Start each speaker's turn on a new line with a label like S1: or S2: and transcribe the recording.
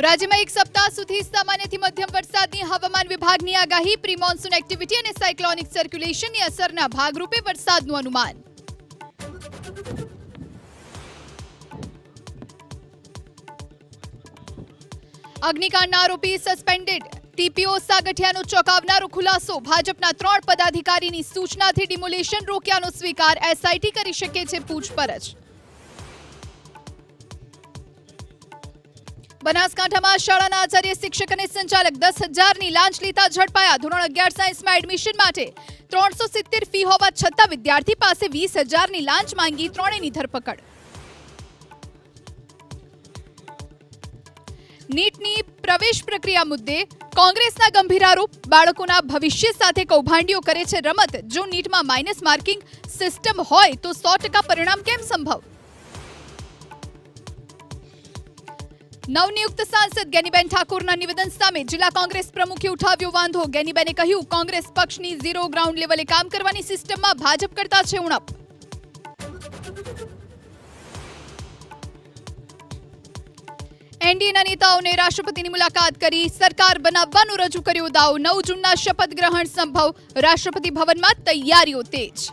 S1: રાજ્યમાં એક સપ્તાહ સુધી સામાન્યથી મધ્યમ વરસાદની હવામાન વિભાગની આગાહી. પ્રી મોન્સૂન એક્ટિવિટી અને સાયક્લોનિક સર્ક્યુલેશનની અસરના ભાગરૂપે વરસાદનું અનુમાન. અગ્નિકાંડના આરોપી સસ્પેન્ડેડ. ટીપીઓ સાગઠિયાનો ચોંકાવનારો ખુલાસો. ભાજપના 3 પદાધિકારીની સૂચનાથી ડિમોલેશન રોક્યાનો સ્વીકાર. એસઆઈટી કરી શકે છે પૂછપરછ. બનાસકાંઠામાં શાળાના આચાર્ય, શિક્ષક અને સંચાલક 10,000ની લાંચ લેતા ઝડપાયા. ધોરણ 11 સાયન્સમાં એડમિશન માટે 370 ફી હોવા છતાં વિદ્યાર્થી પાસે 20,000ની લાંચ માંગી. ત્રણેયની ધરપકડ. નીટની પ્રવેશ પ્રક્રિયા મુદ્દે કોંગ્રેસના ગંભીર આરોપ. બાળકોના ભવિષ્ય સાથે કૌભાંડીઓ કરે છે રમત. જો નીટમાં માઇનસ માર્કિંગ સિસ્ટમ હોય તો 100% પરિણામ કેમ સંભવ? નવનિયુક્ત સાંસદ ગેનીબેન ઠાકોરના નિવેદન સામે જિલ્લા કોંગ્રેસ પ્રમુખે ઉઠાવ્યો વાંધો. ગેનીબેને કહ્યું, કોંગ્રેસ પક્ષની ઝીરો ગ્રાઉન્ડ લેવલે કામ કરવાની સિસ્ટમમાં ભાજપ કરતા છે ઉણપ. એનડીએના નેતાઓને રાષ્ટ્રપતિની મુલાકાત કરી સરકાર બનાવવાનો રજૂ કર્યો દાવ. 9 જૂનના શપથ ગ્રહણ સંભવ. રાષ્ટ્રપતિ ભવનમાં તૈયારીઓ તેજ.